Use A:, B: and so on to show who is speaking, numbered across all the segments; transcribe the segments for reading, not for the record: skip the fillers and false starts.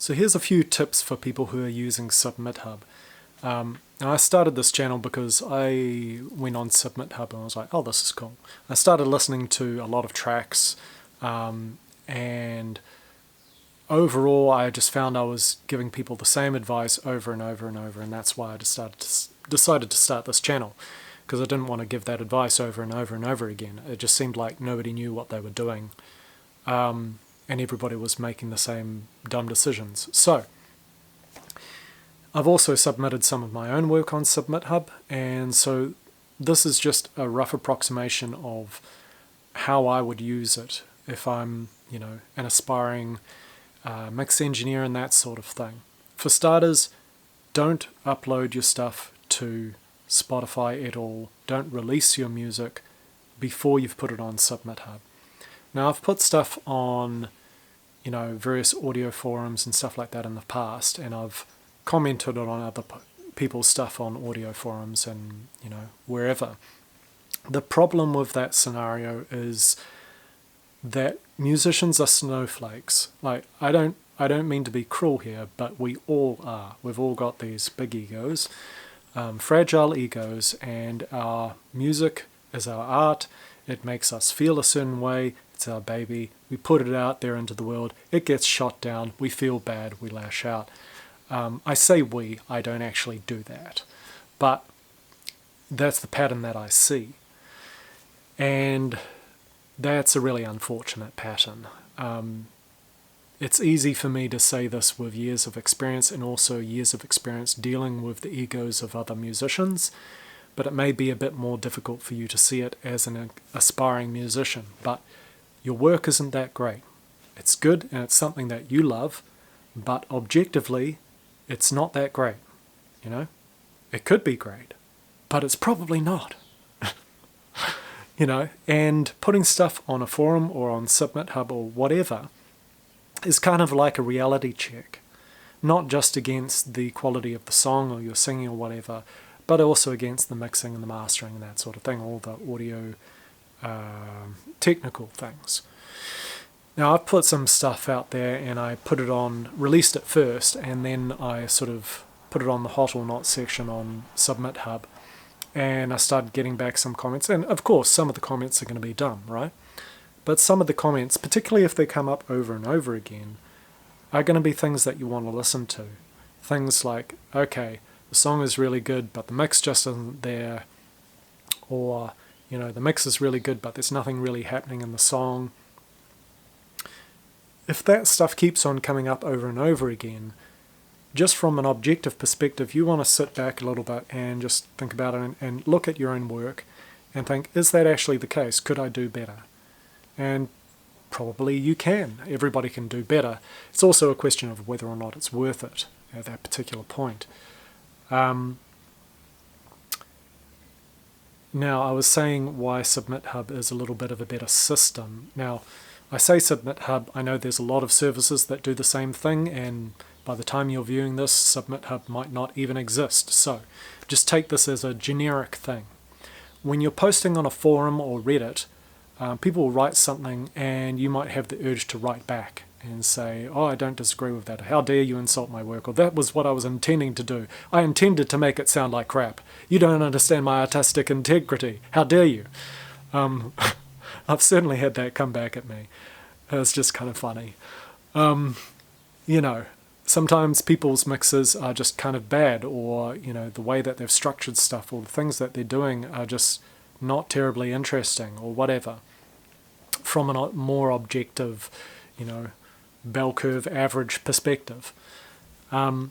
A: So here's a few tips for people who are using Submithub. Now I started this channel because I went on Submithub and I was like, oh, this is cool. I started listening to a lot of tracks, and overall I just found I was giving people the same advice over and over and over, and that's why I decided to start this channel, because I didn't want to give that advice over and over and over again. It just seemed like nobody knew what they were doing, and everybody was making the same dumb decisions. So I've also submitted some of my own work on Submithub, and so this is just a rough approximation of how I would use it if I'm, an aspiring mix engineer and that sort of thing. For starters, don't upload your stuff to Spotify at all. Don't release your music before you've put it on Submithub. Now, I've put stuff on, various audio forums and stuff like that in the past, and I've commented on other people's stuff on audio forums and, wherever. The problem with that scenario is that musicians are snowflakes. Like, I don't mean to be cruel here, but we all are. We've all got these big egos, fragile egos, and our music is our art. It makes us feel a certain way. It's our baby. We put it out there into the world. It gets shot down. We feel bad. We lash out. I say we. I don't actually do that. But that's the pattern that I see. And that's a really unfortunate pattern. It's easy for me to say this with years of experience, and also years of experience dealing with the egos of other musicians, but it may be a bit more difficult for you to see it as an aspiring musician. But your work isn't that great. It's good and it's something that you love, but objectively it's not that great. It could be great, but it's probably not. And putting stuff on a forum or on Submithub or whatever is kind of like a reality check, not just against the quality of the song or your singing or whatever, but also against the mixing and the mastering and that sort of thing, all the audio technical things. Now, I've put some stuff out there and I released it first, and then I sort of put it on the hot or not section on Submithub, and I started getting back some comments, and of course some of the comments are going to be dumb, right? But some of the comments, particularly if they come up over and over again, are going to be things that you want to listen to. Things like, okay, the song is really good, but the mix just isn't there, or, the mix is really good, but there's nothing really happening in the song. If that stuff keeps on coming up over and over again, just from an objective perspective, you want to sit back a little bit and just think about it and look at your own work and think, is that actually the case? Could I do better? And probably you can. Everybody can do better. It's also a question of whether or not it's worth it at that particular point. Now, I was saying why Submithub is a little bit of a better system. Now, I say Submithub, I know there's a lot of services that do the same thing, and by the time you're viewing this, Submithub might not even exist. So just take this as a generic thing. When you're posting on a forum or Reddit, people will write something and you might have the urge to write back and say, oh, I don't disagree with that. How dare you insult my work? Or that was what I was intending to do. I intended to make it sound like crap. You don't understand my artistic integrity. How dare you? I've certainly had that come back at me. It's just kind of funny. Sometimes people's mixes are just kind of bad, or, the way that they've structured stuff or the things that they're doing are just not terribly interesting or whatever, from a more objective, bell curve average perspective. And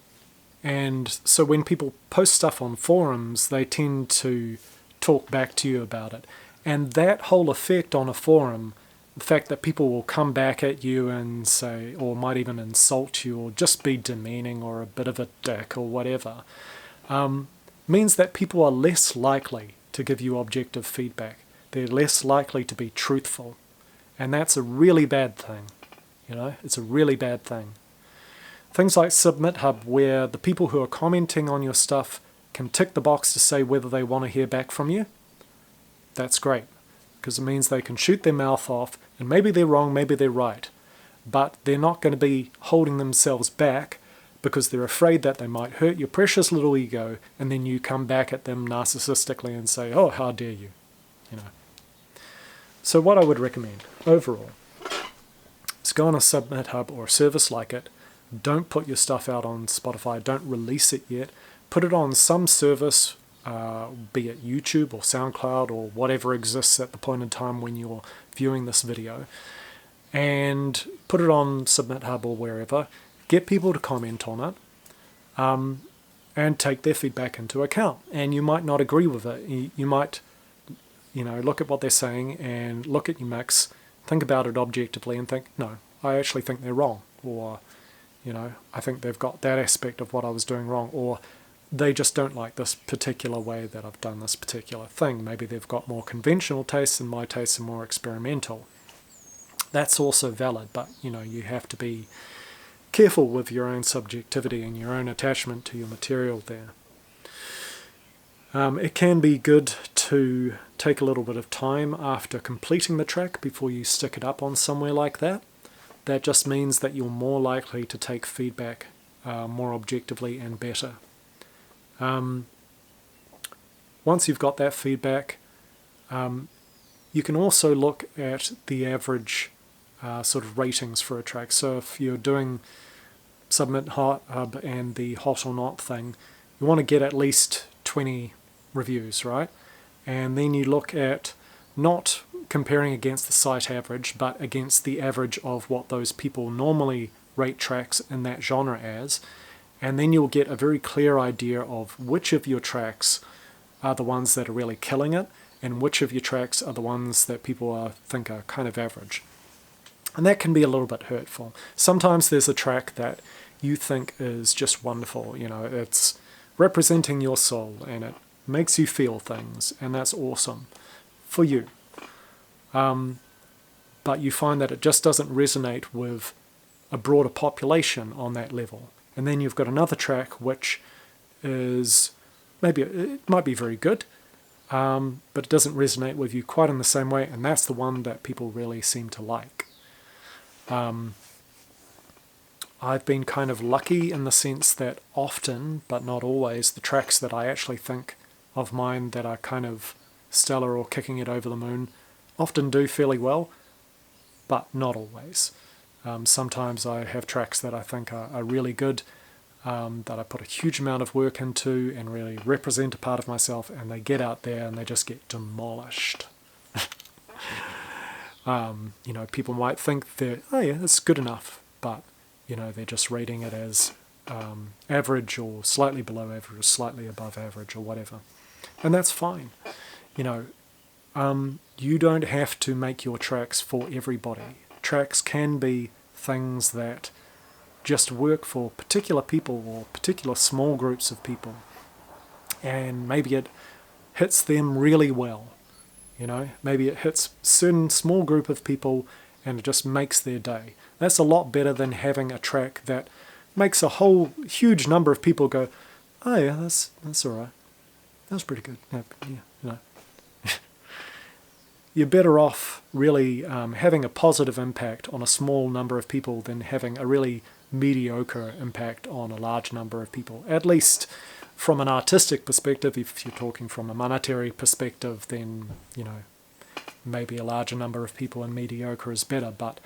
A: so when people post stuff on forums, they tend to talk back to you about it. And that whole effect on a forum, the fact that people will come back at you and say, or might even insult you, or just be demeaning or a bit of a dick or whatever, means that people are less likely to give you objective feedback. They're less likely to be truthful. And that's a really bad thing. It's a really bad thing. Things like Submithub, where the people who are commenting on your stuff can tick the box to say whether they want to hear back from you, that's great, because it means they can shoot their mouth off, and maybe they're wrong, maybe they're right. but they're not going to be holding themselves back because they're afraid that they might hurt your precious little ego, and then you come back at them narcissistically and say, oh, how dare you, you know. So what I would recommend overall is go on a Submithub or a service like it. Don't put your stuff out on Spotify, don't release it yet. Put it on some service, be it YouTube or SoundCloud or whatever exists at the point in time when you're viewing this video, and put it on Submithub or wherever. Get people to comment on it, and take their feedback into account. And you might not agree with it. You might, look at what they're saying and look at your mix, think about it objectively and think, no, I actually think they're wrong. Or, I think they've got that aspect of what I was doing wrong. Or they just don't like this particular way that I've done this particular thing. Maybe they've got more conventional tastes and my tastes are more experimental. That's also valid, but, you have to be careful with your own subjectivity and your own attachment to your material there. It can be good to take a little bit of time after completing the track before you stick it up on somewhere like that. That just means that you're more likely to take feedback more objectively and better. Once you've got that feedback, you can also look at the average sort of ratings for a track. So if you're doing Submithub and the hot or not thing, you want to get at least 20 reviews, right? And then you look at not comparing against the site average, but against the average of what those people normally rate tracks in that genre as, and then you'll get a very clear idea of which of your tracks are the ones that are really killing it, and which of your tracks are the ones that people think are kind of average. And that can be a little bit hurtful. Sometimes there's a track that you think is just wonderful, it's representing your soul and it makes you feel things, and that's awesome for you. But you find that it just doesn't resonate with a broader population on that level. And then you've got another track which is, maybe it might be very good, but it doesn't resonate with you quite in the same way, and that's the one that people really seem to like. I've been kind of lucky in the sense that often, but not always, the tracks that I actually think of mine that are kind of stellar or kicking it over the moon often do fairly well, but not always. Sometimes I have tracks that I think are really good, that I put a huge amount of work into and really represent a part of myself, and they get out there and they just get demolished. People might think that, oh yeah, it's good enough, but, they're just rating it as average or slightly below average or slightly above average or whatever. And that's fine. You don't have to make your tracks for everybody. Tracks can be things that just work for particular people or particular small groups of people. And maybe it hits them really well. Maybe it hits a certain small group of people and it just makes their day. That's a lot better than having a track that makes a whole huge number of people go, oh yeah, that's all right. That's pretty good. Yeah. You're better off really having a positive impact on a small number of people than having a really mediocre impact on a large number of people. At least from an artistic perspective. If you're talking from a monetary perspective, then, maybe a larger number of people and mediocre is better. But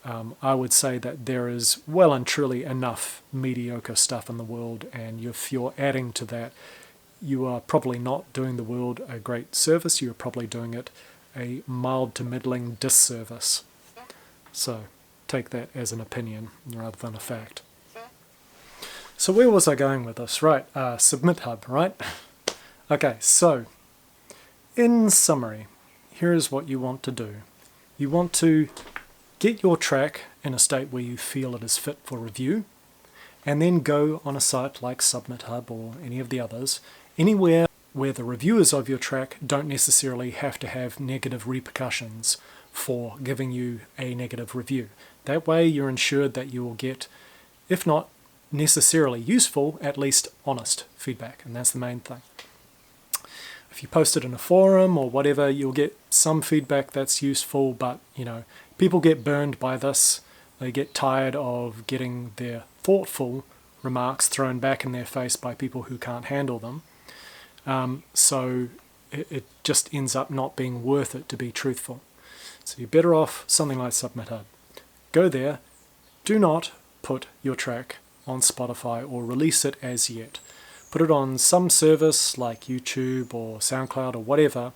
A: I would say that there is well and truly enough mediocre stuff in the world, and if you're adding to that, you are probably not doing the world a great service. You're probably doing it a mild to middling disservice. So take that as an opinion rather than a fact. So where was I going with this? Right, Submithub, right? Okay, so in summary, here's what you want to do. You want to get your track in a state where you feel it is fit for review, and then go on a site like Submithub or any of the others, anywhere where the reviewers of your track don't necessarily have to have negative repercussions for giving you a negative review. That way you're ensured that you will get, if not necessarily useful, at least honest feedback, and that's the main thing. If you post it in a forum or whatever, you'll get some feedback that's useful, but people get burned by this, They get tired of getting their thoughtful remarks thrown back in their face by people who can't handle them. So it just ends up not being worth it to be truthful. So you're better off something like Submithub. Go there, do not put your track on Spotify or release it as yet. Put it on some service like YouTube or SoundCloud or whatever,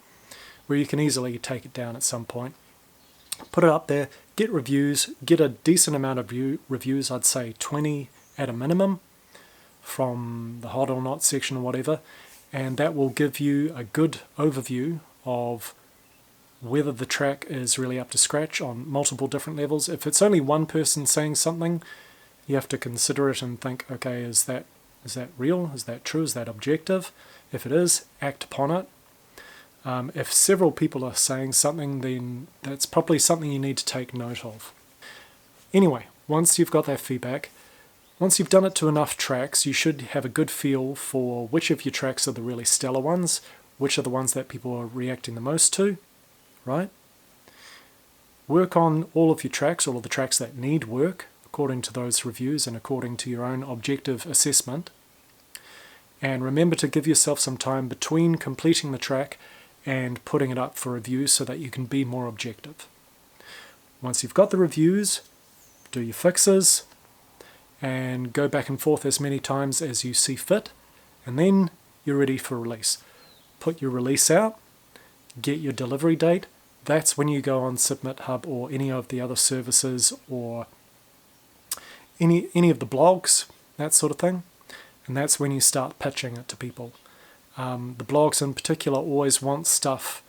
A: where you can easily take it down at some point. Put it up there, get reviews, get a decent amount of reviews, I'd say 20 at a minimum, from the hot or not section or whatever, and that will give you a good overview of whether the track is really up to scratch on multiple different levels. If it's only one person saying something, you have to consider it and think, okay, is that real? Is that true? Is that objective? If it is, act upon it. If several people are saying something, then that's probably something you need to take note of. Anyway, once you've got that feedback, once you've done it to enough tracks, you should have a good feel for which of your tracks are the really stellar ones, which are the ones that people are reacting the most to, right? Work on all of your tracks, all of the tracks that need work, according to those reviews and according to your own objective assessment. And remember to give yourself some time between completing the track and putting it up for review so that you can be more objective. Once you've got the reviews, do your fixes and go back and forth as many times as you see fit, and then you're ready for release. Put your release out, get your delivery date. That's when you go on Submithub or any of the other services or any of the blogs, that sort of thing. And that's when you start pitching it to people. The blogs in particular always want stuff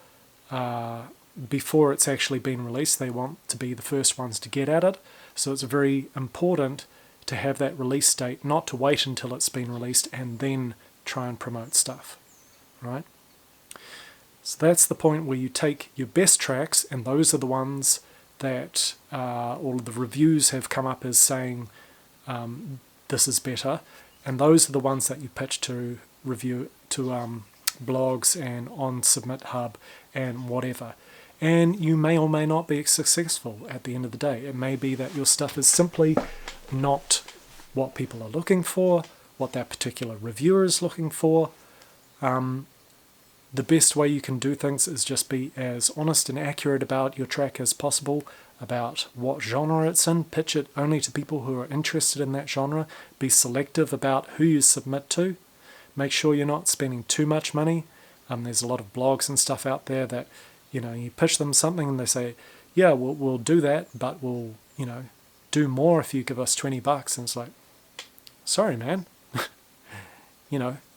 A: before it's actually been released. They want to be the first ones to get at it. So it's very important to have that release date, not to wait until it's been released and then try and promote stuff, right? So that's the point where you take your best tracks, and those are the ones that all of the reviews have come up as saying this is better, and those are the ones that you pitch to review to blogs and on Submithub and whatever. And you may or may not be successful at the end of the day. It may be that your stuff is simply not what people are looking for, what that particular reviewer is looking for. The best way you can do things is just be as honest and accurate about your track as possible, about what genre it's in. Pitch it only to people who are interested in that genre. Be selective about who you submit to. Make sure you're not spending too much money. There's a lot of blogs and stuff out there that, you pitch them something and they say, yeah, we'll do that, but we'll, do more if you give us $20. And it's like, sorry, man.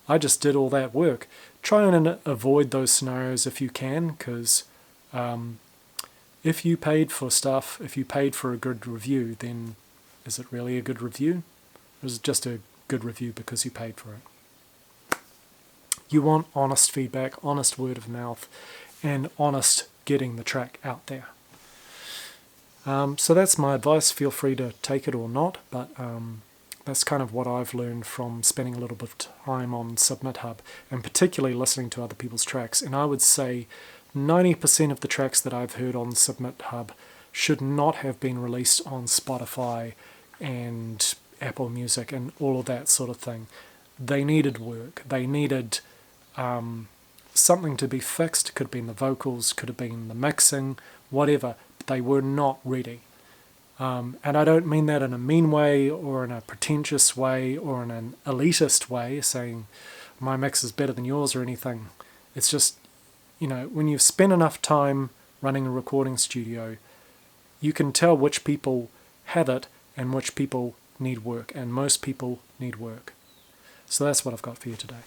A: I just did all that work. Try and avoid those scenarios if you can, because if you paid for stuff, if you paid for a good review, then is it really a good review? Or is it just a good review because you paid for it? You want honest feedback, honest word of mouth, and honest getting the track out there. So that's my advice. Feel free to take it or not, but that's kind of what I've learned from spending a little bit of time on Submithub, and particularly listening to other people's tracks. And I would say 90% of the tracks that I've heard on Submithub should not have been released on Spotify and Apple Music and all of that sort of thing. They needed work. They needed something to be fixed. Could have been the vocals, could have been the mixing, whatever. But they were not ready. And I don't mean that in a mean way or in a pretentious way or in an elitist way, saying my mix is better than yours or anything. It's just, when you've spent enough time running a recording studio, you can tell which people have it and which people need work, and most people need work. So that's what I've got for you today.